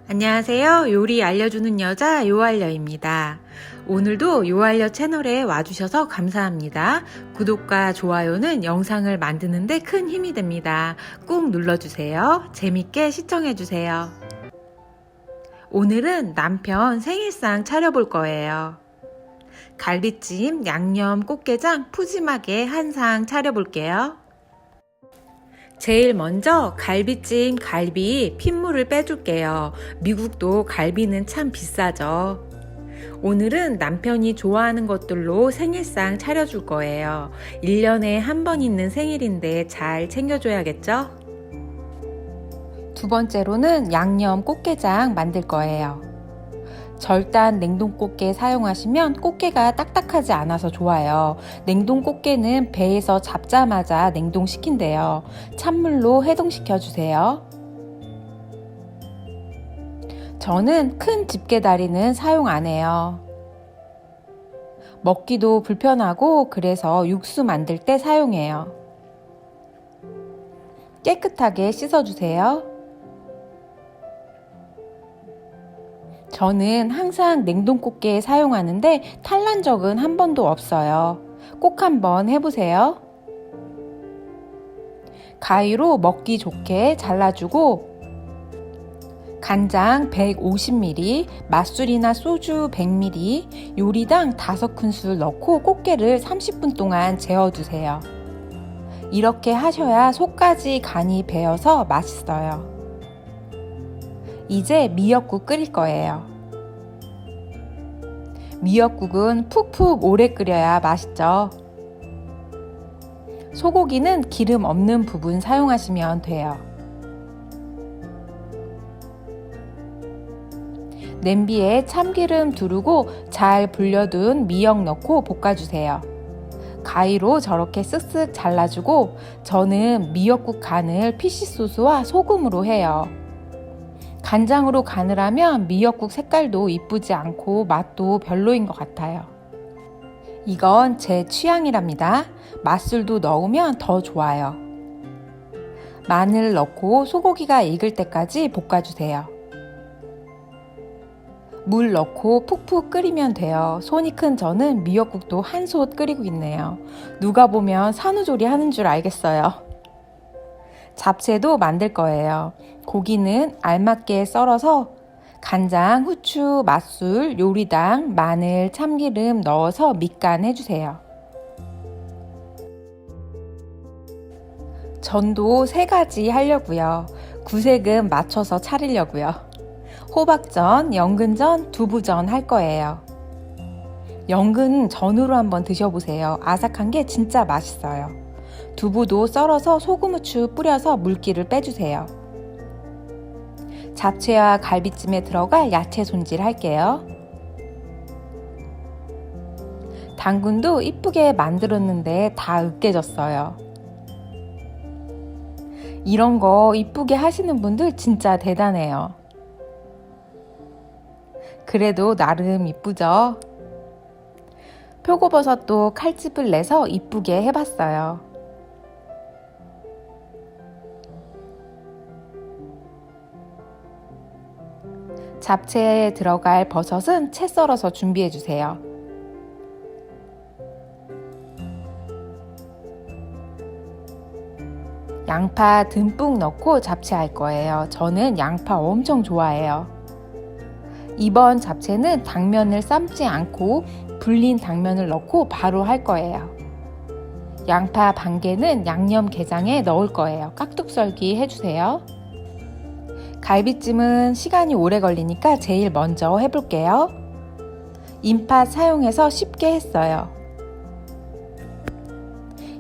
안녕하세요. 요리 알려주는 여자 요알려입니다. 오늘도 요알려 채널에 와주셔서 감사합니다. 구독과 좋아요는 영상을 만드는데 큰 힘이 됩니다. 꾹 눌러주세요. 재밌게 시청해주세요. 오늘은 남편 생일상 차려볼 거예요. 갈비찜, 양념, 꽃게장 푸짐하게 한 상 차려볼게요. 제일 먼저 갈비찜 갈비 핏물을 빼줄게요. 미국도 갈비는 참 비싸죠. 오늘은 남편이 좋아하는 것들로 생일상 차려줄 거예요. 1년에 한 번 있는 생일인데 잘 챙겨줘야겠죠? 두 번째로는 양념 꽃게장 만들 거예요. 절단 냉동 꽃게 사용하시면 꽃게가 딱딱하지 않아서 좋아요. 냉동 꽃게는 배에서 잡자마자 냉동시킨대요. 찬물로 해동시켜 주세요. 저는 큰 집게다리는 사용 안 해요. 먹기도 불편하고 그래서 육수 만들 때 사용해요. 깨끗하게 씻어주세요. 저는 항상 냉동 꽃게 사용하는데 탈난 적은 한 번도 없어요. 꼭 한번 해보세요. 가위로 먹기 좋게 잘라주고 간장 150ml, 맛술이나 소주 100ml, 요리당 5큰술 넣고 꽃게를 30분 동안 재워두세요. 이렇게 하셔야 속까지 간이 배어서 맛있어요. 이제 미역국 끓일 거예요. 미역국은 푹푹 오래 끓여야 맛있죠. 소고기는 기름 없는 부분 사용하시면 돼요. 냄비에 참기름 두르고 잘 불려둔 미역 넣고 볶아주세요. 가위로 저렇게 쓱쓱 잘라주고 저는 미역국 간을 피시소스와 소금으로 해요. 간장으로 간을 하면 미역국 색깔도 이쁘지 않고 맛도 별로인 것 같아요. 이건 제 취향이랍니다. 맛술도 넣으면 더 좋아요. 마늘 넣고 소고기가 익을 때까지 볶아주세요. 물 넣고 푹푹 끓이면 돼요. 손이 큰 저는 미역국도 한 솥 끓이고 있네요. 누가 보면 산후조리 하는 줄 알겠어요. 잡채도 만들 거예요. 고기는 알맞게 썰어서 간장, 후추, 맛술, 요리당, 마늘, 참기름 넣어서 밑간 해주세요. 전도 3가지 하려고요. 구색은 맞춰서 차리려고요. 호박전, 연근전, 두부전 할 거예요. 연근 전으로 한번 드셔보세요. 아삭한 게 진짜 맛있어요. 두부도 썰어서 소금, 후추 뿌려서 물기를 빼주세요. 잡채와 갈비찜에 들어갈 야채 손질 할게요. 당근도 이쁘게 만들었는데 다 으깨졌어요. 이런 거 이쁘게 하시는 분들 진짜 대단해요. 그래도 나름 이쁘죠? 표고버섯도 칼집을 내서 이쁘게 해봤어요. 잡채에 들어갈 버섯은 채 썰어서 준비해주세요. 양파 듬뿍 넣고 잡채 할 거예요. 저는 양파 엄청 좋아해요. 이번 잡채는 당면을 삶지 않고 불린 당면을 넣고 바로 할 거예요. 양파 반 개는 양념게장에 넣을 거예요. 깍둑썰기 해주세요. 갈비찜은 시간이 오래 걸리니까 제일 먼저 해볼게요. 인팥 사용해서 쉽게 했어요.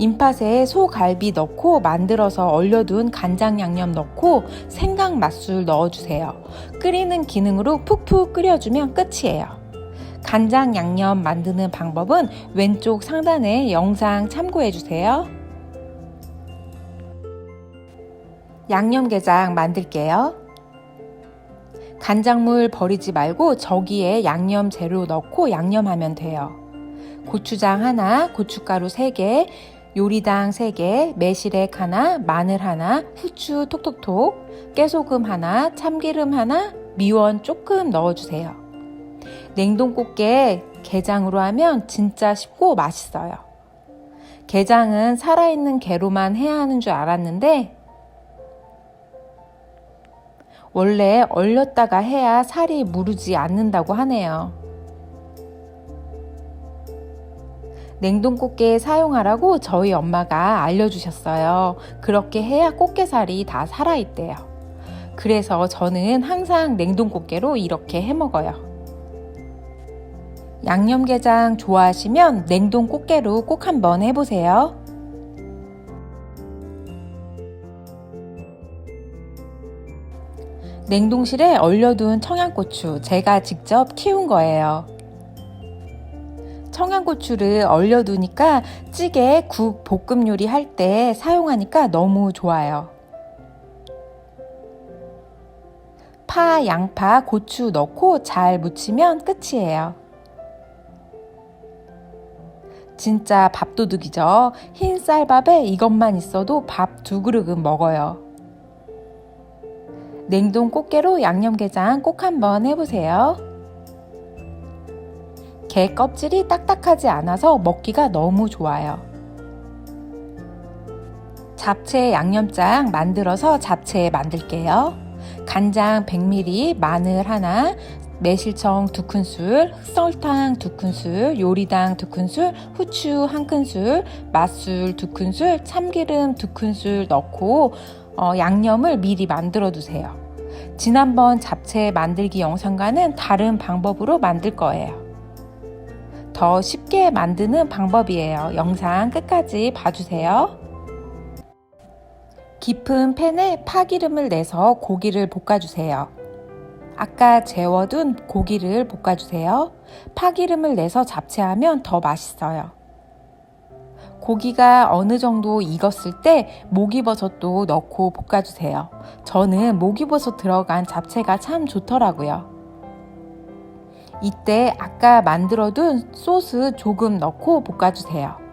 인팥에 소갈비 넣고 만들어서 얼려둔 간장 양념 넣고 생강 맛술 넣어주세요. 끓이는 기능으로 푹푹 끓여주면 끝이에요. 간장 양념 만드는 방법은 왼쪽 상단에 영상 참고해주세요. 양념게장 만들게요. 간장물 버리지 말고 저기에 양념 재료 넣고 양념하면 돼요. 고추장 하나, 고춧가루 3개, 요리당 3개, 매실액 하나, 마늘 하나, 후추 톡톡톡, 깨소금 하나, 참기름 하나, 미원 조금 넣어주세요. 냉동꽃게 게장으로 하면 진짜 쉽고 맛있어요. 게장은 살아있는 게로만 해야 하는 줄 알았는데 원래 얼렸다가 해야 살이 무르지 않는다고 하네요. 냉동꽃게 사용하라고 저희 엄마가 알려주셨어요. 그렇게 해야 꽃게살이 다 살아있대요. 그래서 저는 항상 냉동꽃게로 이렇게 해먹어요. 양념게장 좋아하시면 냉동꽃게로 꼭 한번 해보세요. 냉동실에 얼려둔 청양고추 제가 직접 키운 거예요. 청양고추를 얼려두니까 찌개, 국, 볶음 요리 할 때 사용하니까 너무 좋아요. 파, 양파, 고추 넣고 잘 무치면 끝이에요. 진짜 밥도둑이죠. 흰 쌀밥에 이것만 있어도 밥 2그릇은 먹어요. 냉동 꽃게로 양념게장 꼭 한번 해보세요. 게 껍질이 딱딱하지 않아서 먹기가 너무 좋아요. 잡채 양념장 만들어서 잡채 만들게요. 간장 100ml, 마늘 하나, 매실청 2큰술, 흑설탕 2큰술, 요리당 2큰술, 후추 1큰술, 맛술 2큰술, 참기름 2큰술 넣고 양념을 미리 만들어 두세요. 지난번 잡채 만들기 영상과는 다른 방법으로 만들 거예요. 더 쉽게 만드는 방법이에요. 영상 끝까지 봐주세요. 깊은 팬에 파기름을 내서 고기를 볶아주세요. 아까 재워둔 고기를 볶아주세요. 파기름을 내서 잡채하면 더 맛있어요. 고기가 어느 정도 익었을 때 목이버섯도 넣고 볶아주세요. 저는 목이버섯 들어간 잡채가 참 좋더라고요. 이때 아까 만들어둔 소스 조금 넣고 볶아주세요.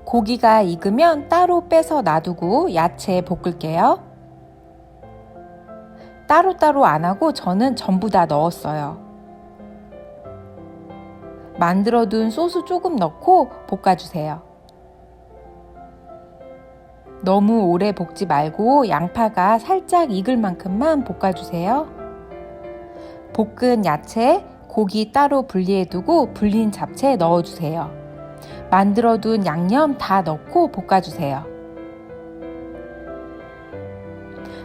고기가 익으면 따로 빼서 놔두고 야채 볶을게요. 따로따로 안 하고 저는 전부 다 넣었어요. 만들어둔 소스 조금 넣고 볶아주세요. 너무 오래 볶지 말고 양파가 살짝 익을 만큼만 볶아주세요. 볶은 야채, 고기 따로 분리해두고 불린 잡채 넣어주세요. 만들어둔 양념 다 넣고 볶아주세요.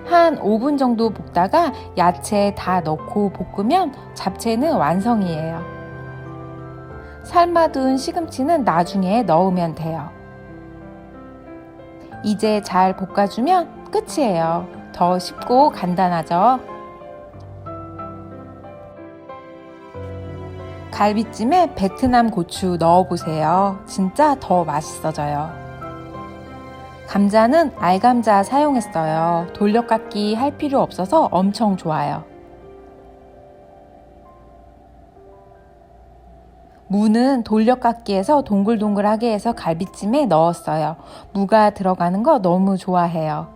한 5분 정도 볶다가 야채 다 넣고 볶으면 잡채는 완성이에요. 삶아둔 시금치는 나중에 넣으면 돼요. 이제 잘 볶아주면 끝이에요. 더 쉽고 간단하죠? 갈비찜에 베트남 고추 넣어보세요. 진짜 더 맛있어져요. 감자는 알감자 사용했어요. 돌려깎기 할 필요 없어서 엄청 좋아요. 무는 돌려깎기해서 동글동글하게 해서 갈비찜에 넣었어요. 무가 들어가는 거 너무 좋아해요.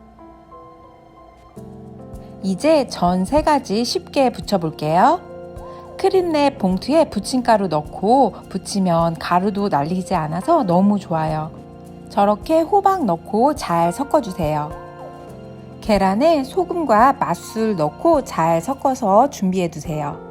이제 전 3가지 쉽게 부쳐볼게요. 크림랩 봉투에 부침가루 넣고 부치면 가루도 날리지 않아서 너무 좋아요. 저렇게 호박 넣고 잘 섞어주세요. 계란에 소금과 맛술 넣고 잘 섞어서 준비해두세요.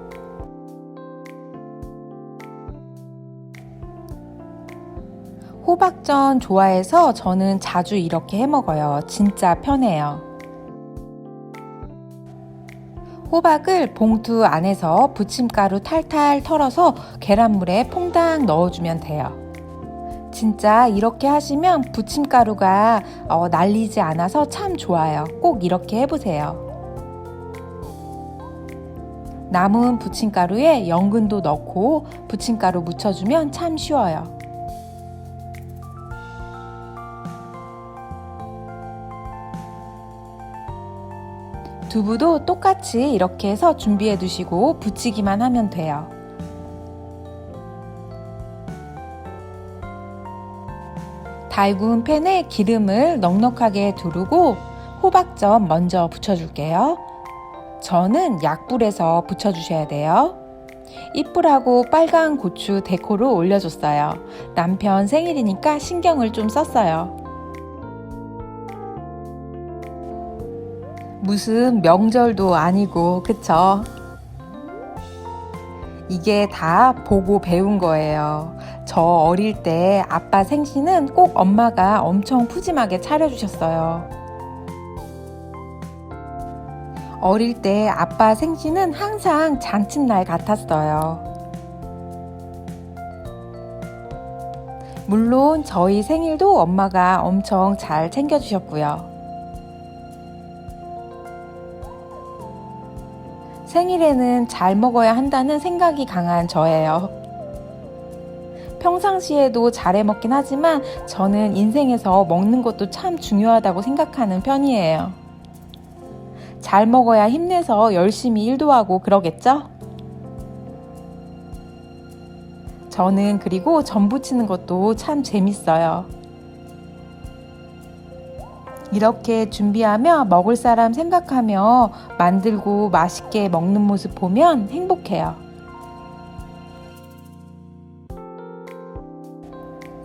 호박전 좋아해서 저는 자주 이렇게 해먹어요. 진짜 편해요. 호박을 봉투 안에서 부침가루 탈탈 털어서 계란물에 퐁당 넣어주면 돼요. 진짜 이렇게 하시면 부침가루가 날리지 않아서 참 좋아요. 꼭 이렇게 해보세요. 남은 부침가루에 연근도 넣고 부침가루 묻혀주면 참 쉬워요. 두부도 똑같이 이렇게 해서 준비해 두시고 부치기만 하면 돼요. 달군 팬에 기름을 넉넉하게 두르고 호박전 먼저 붙여줄게요. 저는 약불에서 붙여주셔야 돼요. 이쁘라고 빨간 고추 데코로 올려줬어요. 남편 생일이니까 신경을 좀 썼어요. 무슨 명절도 아니고, 그쵸? 이게 다 보고 배운 거예요. 저 어릴 때 아빠 생신은 꼭 엄마가 엄청 푸짐하게 차려주셨어요. 어릴 때 아빠 생신은 항상 잔칫날 같았어요. 물론 저희 생일도 엄마가 엄청 잘 챙겨주셨고요. 생일에는 잘 먹어야 한다는 생각이 강한 저예요. 평상시에도 잘해 먹긴 하지만 저는 인생에서 먹는 것도 참 중요하다고 생각하는 편이에요. 잘 먹어야 힘내서 열심히 일도 하고 그러겠죠? 저는 그리고 전 부치는 것도 참 재밌어요. 이렇게 준비하며 먹을 사람 생각하며 만들고 맛있게 먹는 모습 보면 행복해요.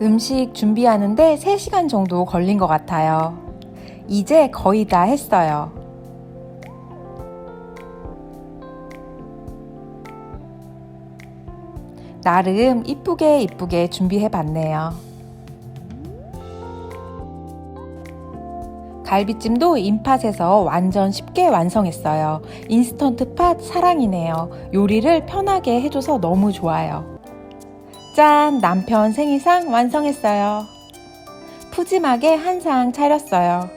음식 준비하는데 3시간 정도 걸린 것 같아요. 이제 거의 다 했어요. 나름 이쁘게 준비해봤네요. 갈비찜도 인팟에서 완전 쉽게 완성했어요. 인스턴트 팟 사랑이네요. 요리를 편하게 해줘서 너무 좋아요. 짠! 남편 생일상 완성했어요. 푸짐하게 한 상 차렸어요.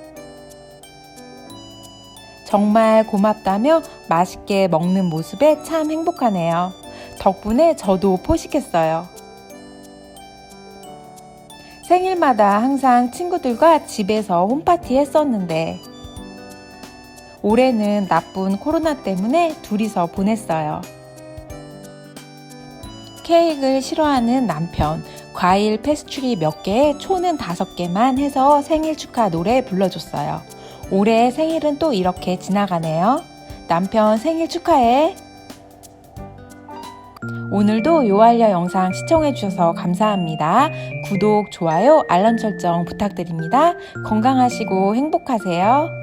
정말 고맙다며 맛있게 먹는 모습에 참 행복하네요. 덕분에 저도 포식했어요. 생일마다 항상 친구들과 집에서 홈파티 했었는데 올해는 나쁜 코로나 때문에 둘이서 보냈어요. 케이크를 싫어하는 남편, 과일 페스츄리 몇 개에 초는 5개만 해서 생일 축하 노래 불러줬어요. 올해 생일은 또 이렇게 지나가네요. 남편 생일 축하해! 오늘도 요알려 영상 시청해주셔서 감사합니다. 구독, 좋아요, 알람 설정 부탁드립니다. 건강하시고 행복하세요.